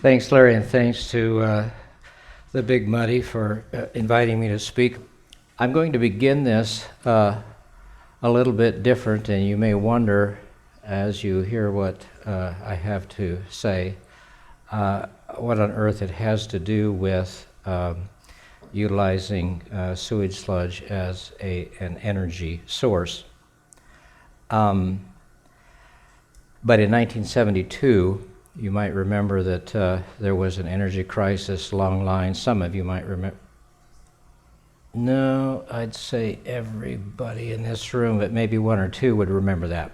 Thanks, Larry, and thanks to the Big Muddy for inviting me to speak. I'm going to begin this a little bit different, and you may wonder, as you hear what I have to say, what on earth it has to do with utilizing sewage sludge as an energy source. But in 1972, you might remember that there was an energy crisis along lines. Some of you might remember. No, I'd say everybody in this room, but maybe one or two would remember that.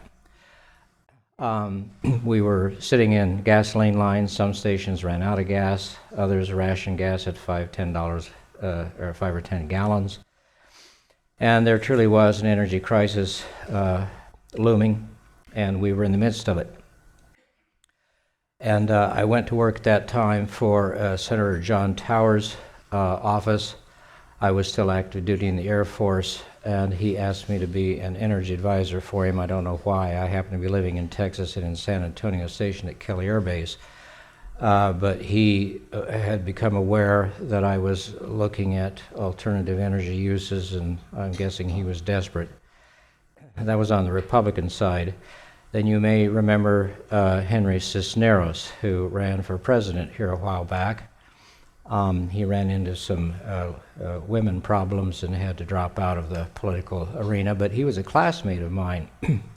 We were sitting in gasoline lines. Some stations ran out of gas. Others rationed gas at $5 or 5 or 10 gallons. And there truly was an energy crisis looming, and we were in the midst of it. And I went to work at that time for Senator John Towers' office. I was still active duty in the Air Force, and he asked me to be an energy advisor for him. I don't know why. I happen to be living in Texas and in San Antonio Station at Kelly Air Base. But he had become aware that I was looking at alternative energy uses, and I'm guessing he was desperate. That was on the Republican side. Then you may remember Henry Cisneros, who ran for president here a while back. He ran into some women problems and had to drop out of the political arena, but he was a classmate of mine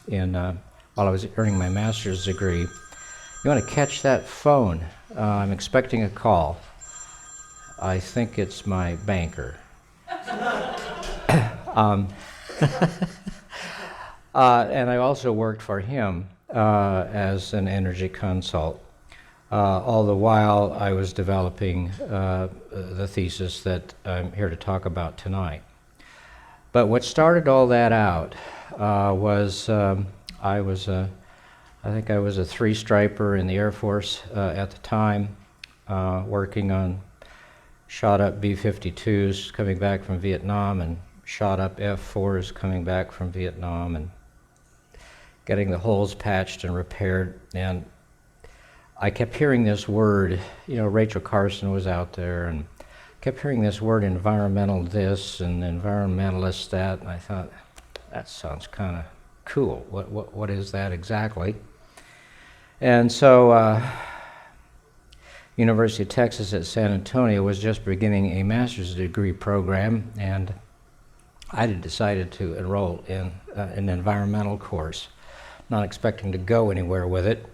while I was earning my master's degree. You want to catch that phone? I'm expecting a call. I think it's my banker. And I also worked for him as an energy consult. All the while I was developing the thesis that I'm here to talk about tonight. But what started all that out was I think I was a three-striper in the Air Force at the time, working on shot-up B-52s coming back from Vietnam and shot-up F-4s coming back from Vietnam, and getting the holes patched and repaired. And I kept hearing this word, Rachel Carson was out there, and kept hearing this word environmental this and environmentalist that, and I thought, that sounds kind of cool. What is that exactly? And so University of Texas at San Antonio was just beginning a master's degree program, and I had decided to enroll in an environmental course, not expecting to go anywhere with it.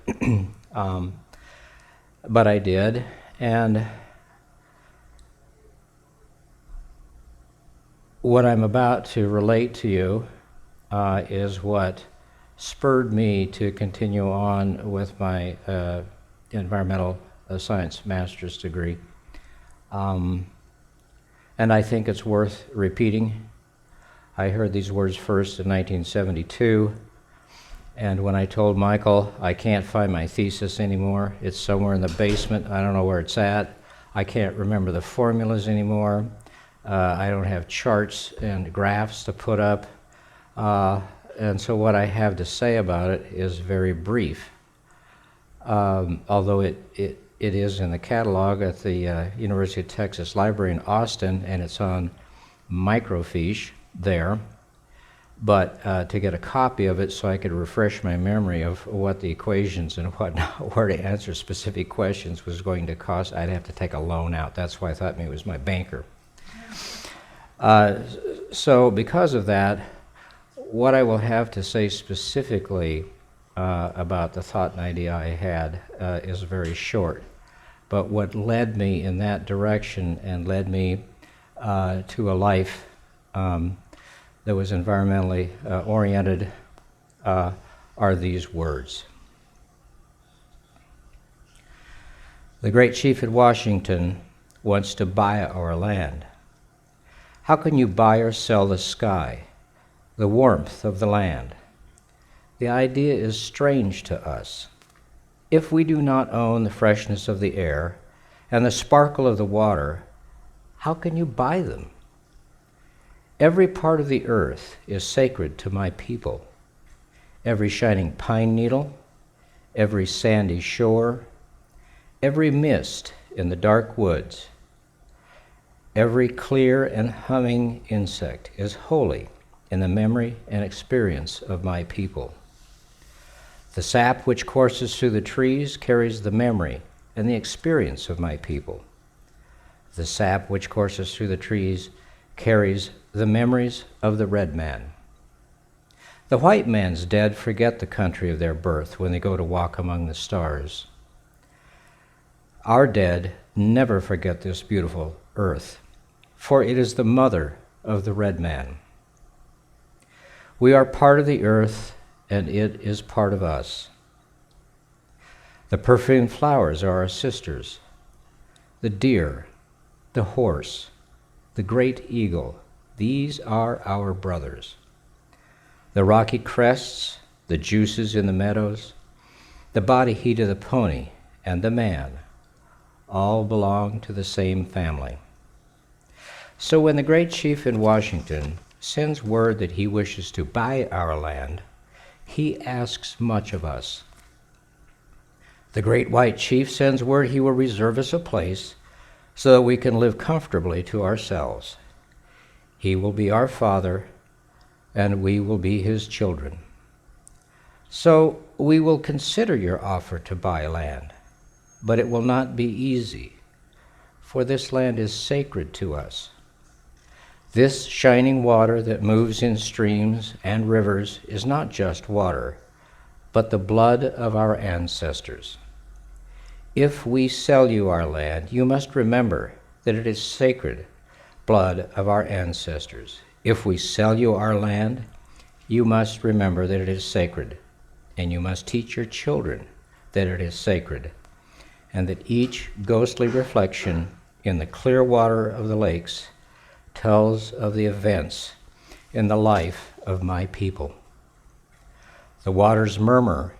But I did, and what I'm about to relate to you is what spurred me to continue on with my environmental science master's degree. And I think it's worth repeating. I heard these words first in 1972. And when I told Michael, I can't find my thesis anymore, it's somewhere in the basement, I don't know where it's at, I can't remember the formulas anymore, I don't have charts and graphs to put up, and so what I have to say about it is very brief. Although it is in the catalog at the University of Texas Library in Austin, and it's on microfiche there. But to get a copy of it so I could refresh my memory of what the equations and whatnot were to answer specific questions was going to cost, I'd have to take a loan out. That's why I thought maybe it was my banker. So because of that, what I will have to say specifically about the thought and idea I had is very short. But what led me in that direction and led me to a life that was environmentally oriented are these words. The great chief at Washington wants to buy our land. How can you buy or sell the sky, the warmth of the land? The idea is strange to us. If we do not own the freshness of the air and the sparkle of the water, how can you buy them? Every part of the earth is sacred to my people. Every shining pine needle, every sandy shore, Every mist in the dark woods, every clear and humming insect is holy in the memory and experience of my people. The sap which courses through the trees carries the memory and the experience of my people. The sap which courses through the trees carries the memories of the red man. The white man's dead forget the country of their birth when they go to walk among the stars. Our dead never forget this beautiful earth, for it is the mother of the red man. We are part of the earth, and it is part of us. The perfumed flowers are our sisters. The deer, the horse, the great eagle, these are our brothers. The rocky crests, the juices in the meadows, the body heat of the pony, and the man, all belong to the same family. So when the great chief in Washington sends word that he wishes to buy our land, he asks much of us. The great white chief sends word he will reserve us a place so that we can live comfortably to ourselves. He will be our father, and we will be his children. So we will consider your offer to buy land, but it will not be easy, for this land is sacred to us. This shining water that moves in streams and rivers is not just water, but the blood of our ancestors. If we sell you our land, you must remember that it is sacred blood of our ancestors. If we sell you our land, you must remember that it is sacred, and you must teach your children that it is sacred, and that each ghostly reflection in the clear water of the lakes tells of the events in the life of my people. The water's murmur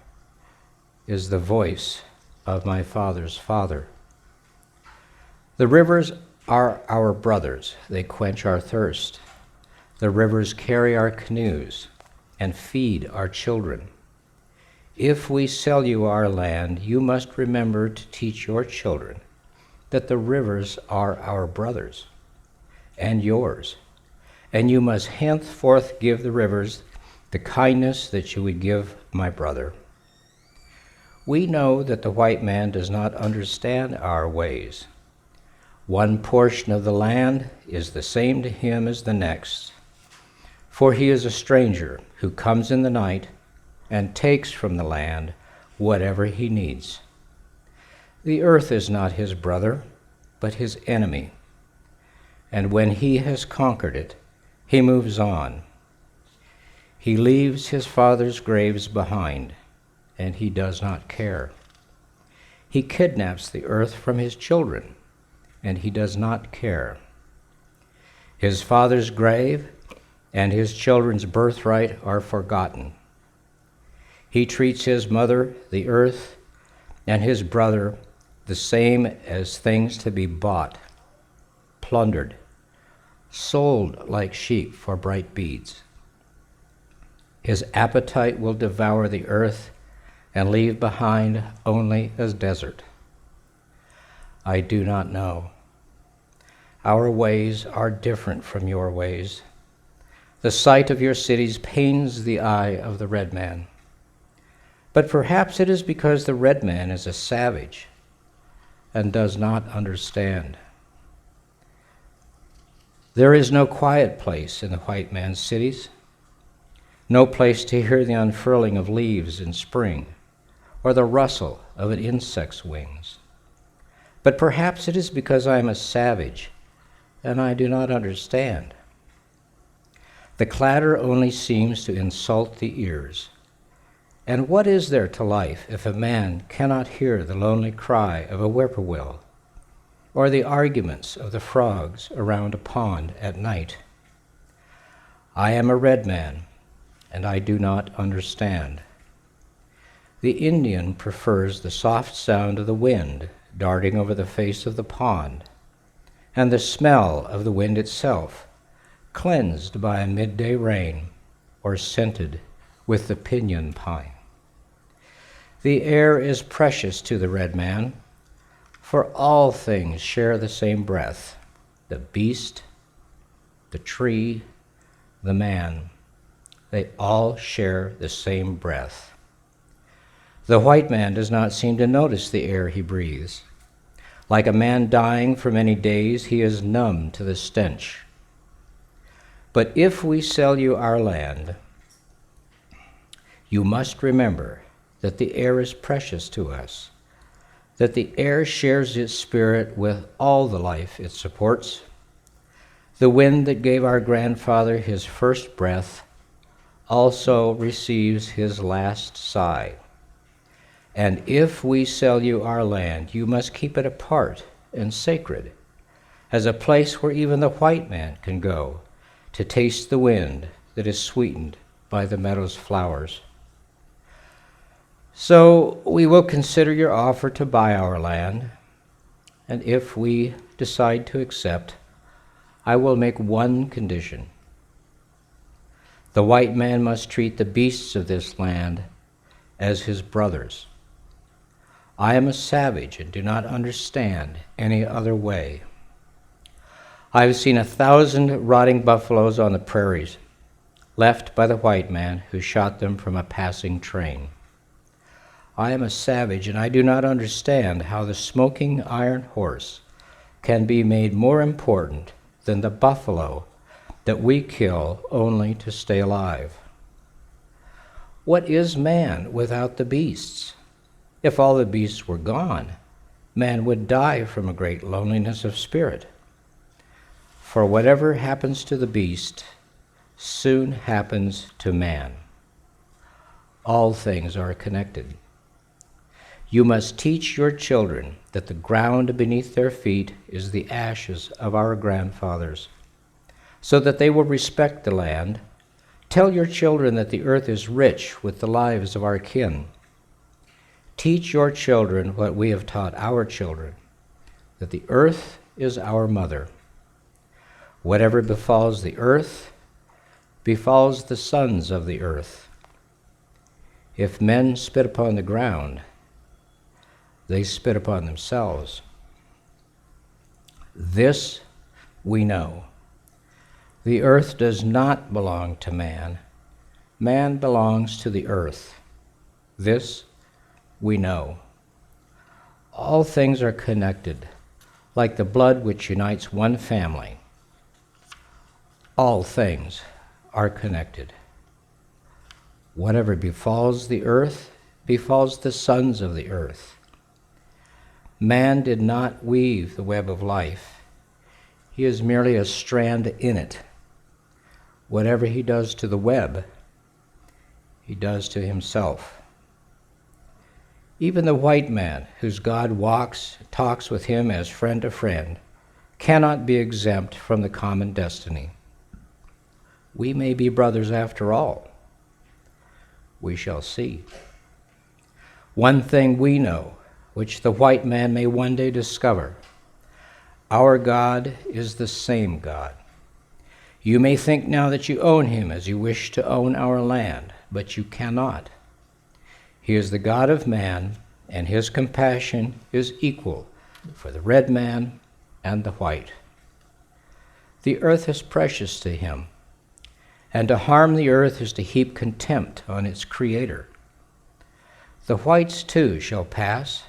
is the voice of my father's father. The rivers are our brothers. They quench our thirst. The rivers carry our canoes and feed our children. If we sell you our land, you must remember to teach your children that the rivers are our brothers and yours, and you must henceforth give the rivers the kindness that you would give my brother. We know that the white man does not understand our ways. One portion of the land is the same to him as the next, for he is a stranger who comes in the night and takes from the land whatever he needs. The earth is not his brother, but his enemy. And when he has conquered it, he moves on. He leaves his father's graves behind, and he does not care. He kidnaps the earth from his children, and he does not care. His father's grave and his children's birthright are forgotten. He treats his mother, the earth, and his brother the same as things to be bought, plundered, sold like sheep for bright beads. His appetite will devour the earth and leave behind only a desert. I do not know. Our ways are different from your ways. The sight of your cities pains the eye of the red man. But perhaps it is because the red man is a savage and does not understand. There is no quiet place in the white man's cities, no place to hear the unfurling of leaves in spring or the rustle of an insect's wings. But perhaps it is because I am a savage and I do not understand. The clatter only seems to insult the ears. And what is there to life if a man cannot hear the lonely cry of a whippoorwill or the arguments of the frogs around a pond at night? I am a red man, and I do not understand. The Indian prefers the soft sound of the wind darting over the face of the pond, and the smell of the wind itself, cleansed by a midday rain or scented with the pinyon pine. The air is precious to the red man, For all things share the same breath, the beast, the tree, the man. They all share the same breath. The white man does not seem to notice the air he breathes. Like a man dying for many days, he is numb to the stench. But if we sell you our land, you must remember that the air is precious to us, that the air shares its spirit with all the life it supports. The wind that gave our grandfather his first breath also receives his last sigh. And if we sell you our land, you must keep it apart and sacred, as a place where even the white man can go to taste the wind that is sweetened by the meadow's flowers. So we will consider your offer to buy our land, and if we decide to accept, I will make one condition. The white man must treat the beasts of this land as his brothers. I am a savage and do not understand any other way. I have seen 1,000 rotting buffaloes on the prairies, left by the white man who shot them from a passing train. I am a savage, and I do not understand how the smoking iron horse can be made more important than the buffalo that we kill only to stay alive. What is man without the beasts? If all the beasts were gone, man would die from a great loneliness of spirit. For whatever happens to the beast soon happens to man. All things are connected. You must teach your children that the ground beneath their feet is the ashes of our grandfathers, so that they will respect the land. Tell your children that the earth is rich with the lives of our kin. Teach your children what we have taught our children, that the earth is our mother. Whatever befalls the earth befalls the sons of the earth. If men spit upon the ground, they spit upon themselves. This we know. The earth does not belong to man. Man belongs to the earth. This we know. All things are connected, like the blood which unites one family. All things are connected. Whatever befalls the earth befalls the sons of the earth. Man did not weave the web of life. He is merely a strand in it. Whatever he does to the web, he does to himself. Even the white man, whose God talks with him as friend to friend, cannot be exempt from the common destiny. We may be brothers after all. We shall see. One thing we know, which the white man may one day discover: our God is the same God. You may think now that you own him as you wish to own our land, but you cannot. He is the God of man, and his compassion is equal for the red man and the white. The earth is precious to him, and to harm the earth is to heap contempt on its creator. The whites too shall pass,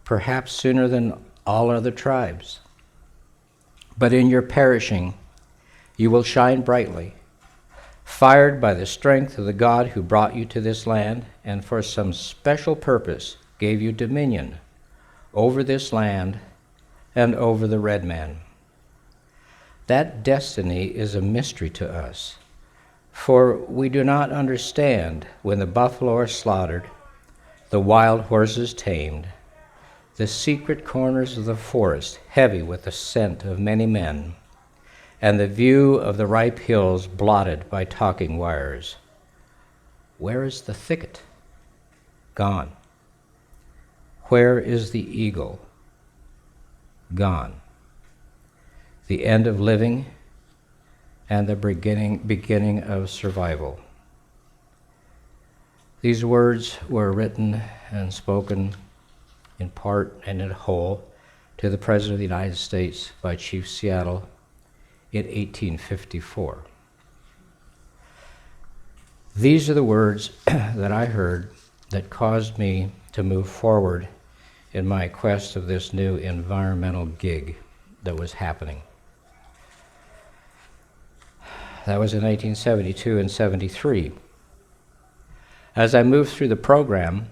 perhaps sooner than all other tribes. But in your perishing, you will shine brightly, fired by the strength of the God who brought you to this land and for some special purpose gave you dominion over this land and over the red man. That destiny is a mystery to us, for we do not understand when the buffalo are slaughtered, the wild horses tamed, the secret corners of the forest heavy with the scent of many men, and the view of the ripe hills blotted by talking wires. Where is the thicket? Gone. Where is the eagle? Gone. The end of living and the beginning of survival. These words were written and spoken in part and in whole, to the President of the United States by Chief Seattle in 1854. These are the words that I heard that caused me to move forward in my quest of this new environmental gig that was happening. That was in 1972 and 73. As I moved through the program,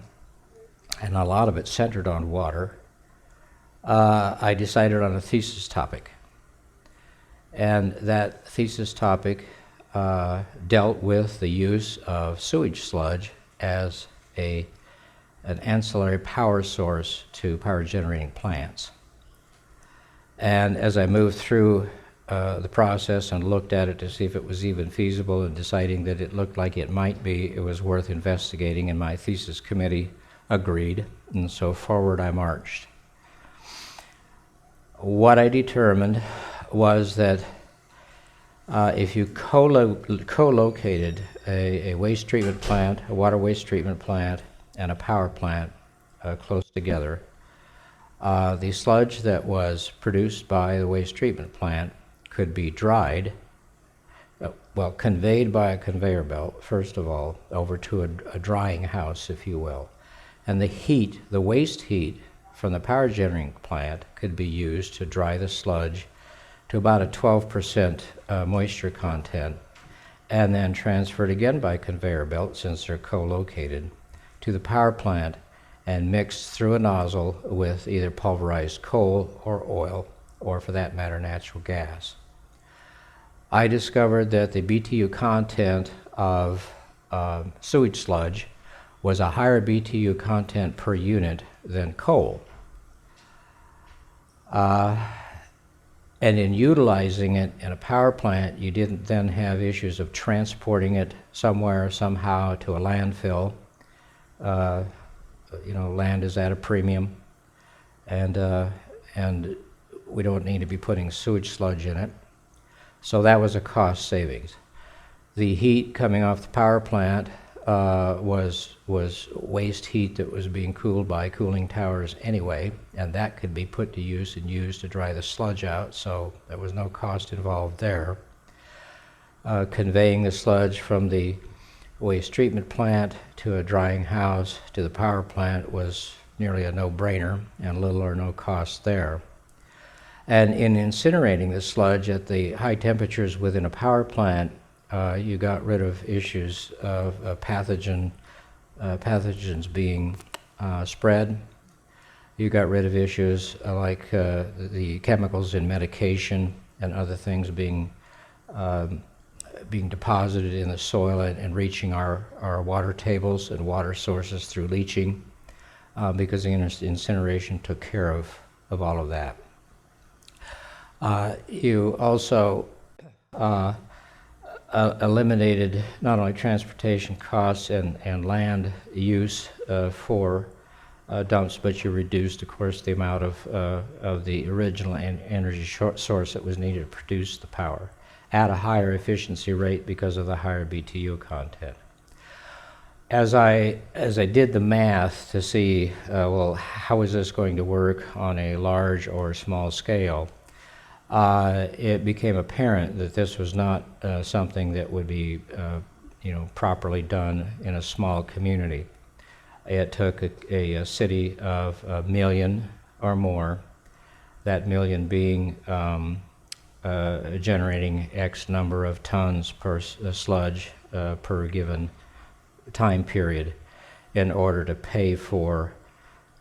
and a lot of it centered on water, I decided on a thesis topic. And that thesis topic dealt with the use of sewage sludge as an ancillary power source to power generating plants. And as I moved through the process and looked at it to see if it was even feasible, and deciding that it looked like it might be, it was worth investigating, and my thesis committee agreed, and so forward I marched. What I determined was that if you co-located a waste treatment plant, a water waste treatment plant, and a power plant close together, the sludge that was produced by the waste treatment plant could be dried, conveyed by a conveyor belt, first of all, over to a drying house, if you will. And the heat, the waste heat from the power generating plant could be used to dry the sludge to about a 12% moisture content, and then transferred again by conveyor belt, since they're co-located, to the power plant and mixed through a nozzle with either pulverized coal or oil, or for that matter, natural gas. I discovered that the BTU content of sewage sludge was a higher BTU content per unit than coal. And in utilizing it in a power plant, you didn't then have issues of transporting it somewhere, somehow, to a landfill. Land is at a premium, and we don't need to be putting sewage sludge in it. So that was a cost savings. The heat coming off the power plant was waste heat that was being cooled by cooling towers anyway, and that could be put to use and used to dry the sludge out, so there was no cost involved there. Conveying the sludge from the waste treatment plant to a drying house to the power plant was nearly a no-brainer, and little or no cost there. And in incinerating the sludge at the high temperatures within a power plant, you got rid of issues of pathogens being spread. You got rid of issues like the chemicals in medication and other things being deposited in the soil and reaching our water tables and water sources through leaching, because the incineration took care of all of that. You also eliminated not only transportation costs and land use for dumps, but you reduced, of course, the amount of the original energy source that was needed to produce the power at a higher efficiency rate because of the higher BTU content. As I did the math to see, how is this going to work on a large or small scale, it became apparent that this was not something that would be properly done in a small community. It took a city of 1 million or more, that million being generating X number of tons per sludge per given time period, in order to pay for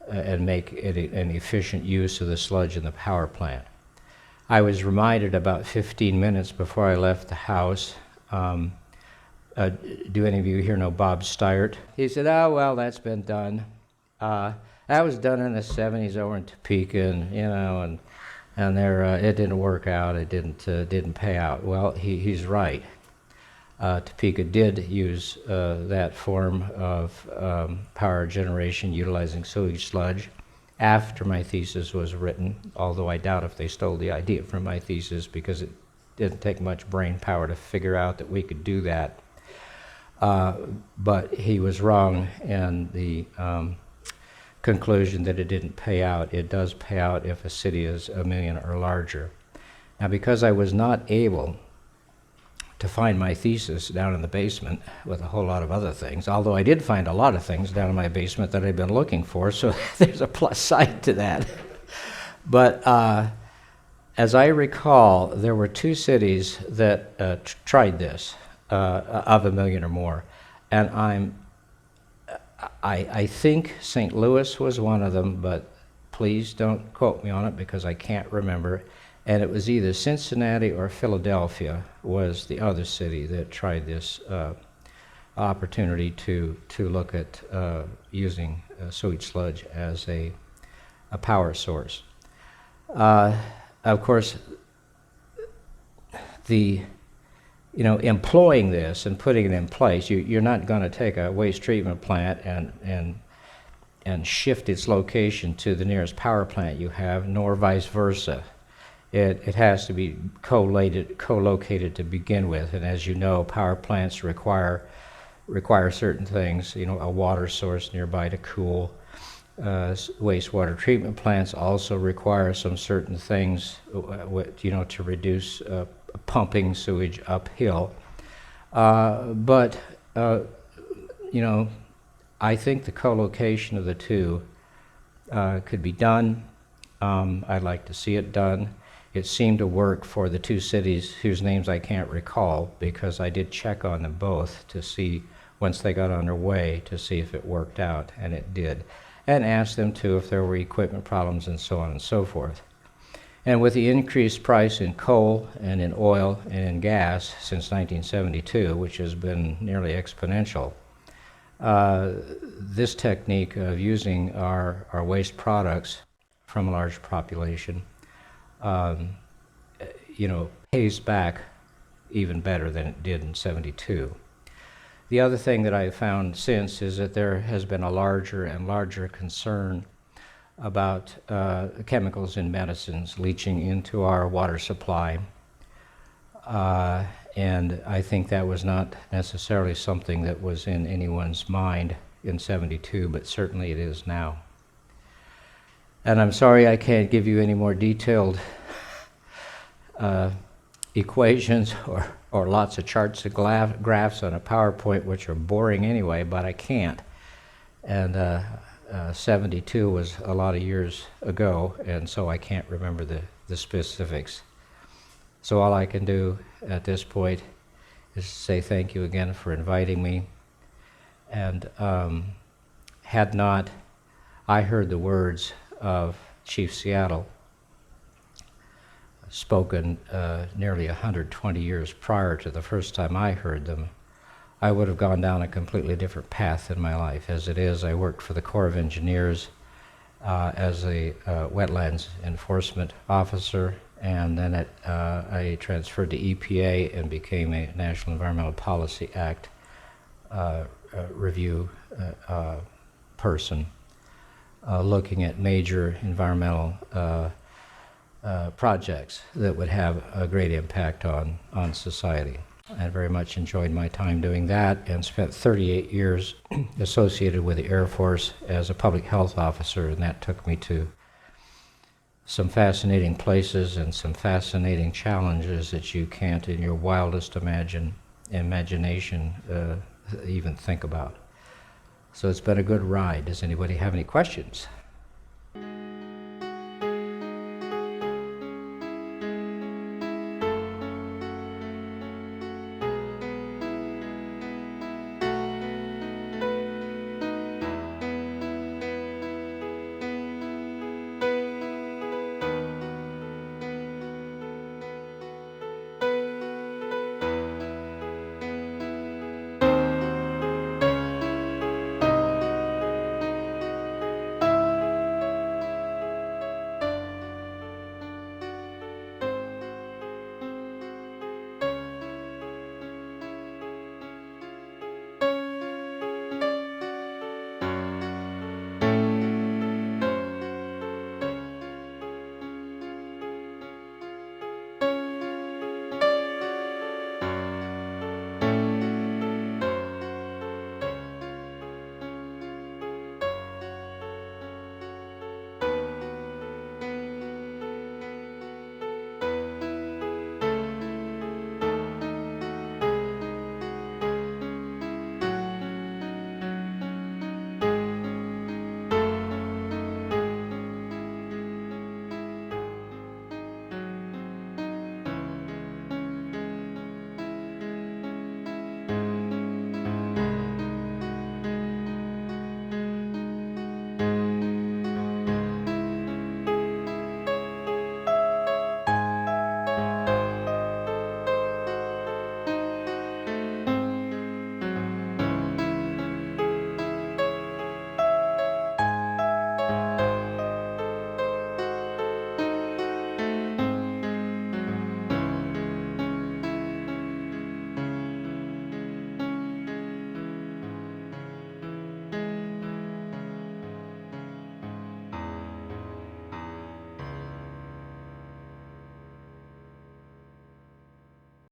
and make it an efficient use of the sludge in the power plant. I was reminded about 15 minutes before I left the house, do any of you here know Bob Steyert? He said, "Oh, well, that's been done. That was done in the 70s over in Topeka, and there it didn't work out. It didn't pay out." Well, he's right. Topeka did use that form of power generation utilizing sewage sludge after my thesis was written, although I doubt if they stole the idea from my thesis, because it didn't take much brain power to figure out that we could do that. But he was wrong, and the conclusion that it didn't pay out. It does pay out if a city is 1 million or larger. Now, because I was not able to find my thesis down in the basement with a whole lot of other things, although I did find a lot of things down in my basement that I've been looking for, so there's a plus side to that. But as I recall, there were 2 cities that tried this, of 1 million or more, and I think St. Louis was one of them, but please don't quote me on it because I can't remember. And it was either Cincinnati or Philadelphia was the other city that tried this opportunity to look at using sewage sludge as a power source. Of course, employing this and putting it in place, you're not going to take a waste treatment plant and shift its location to the nearest power plant you have, nor vice versa. It has to be co-located to begin with, and as you know, power plants require certain things. A water source nearby to cool. Wastewater treatment plants also require some certain things, to reduce pumping sewage uphill. But I think the co-location of the two could be done. I'd like to see it done. It seemed to work for the 2 cities whose names I can't recall, because I did check on them both to see, once they got underway, to see if it worked out, and it did. And asked them too if there were equipment problems and so on and so forth. And with the increased price in coal and in oil and in gas since 1972, which has been nearly exponential, this technique of using our waste products from a large population pays back even better than it did in 72. The other thing that I've found since is that there has been a larger and larger concern about chemicals in medicines leaching into our water supply. And I think that was not necessarily something that was in anyone's mind in 72, but certainly it is now. And I'm sorry I can't give you any more detailed equations or lots of charts and graphs on a PowerPoint, which are boring anyway, but I can't. And 72 was a lot of years ago, and so I can't remember the specifics. So all I can do at this point is say thank you again for inviting me. And had not I heard the words of Chief Seattle spoken nearly 120 years prior to the first time I heard them, I would have gone down a completely different path in my life. As it is, I worked for the Corps of Engineers as a wetlands enforcement officer, and then I transferred to EPA and became a National Environmental Policy Act review person, looking at major environmental projects that would have a great impact on society. I very much enjoyed my time doing that, and spent 38 years associated with the Air Force as a public health officer, and that took me to some fascinating places and some fascinating challenges that you can't in your wildest imagination even think about. So it's been a good ride. Does anybody have any questions?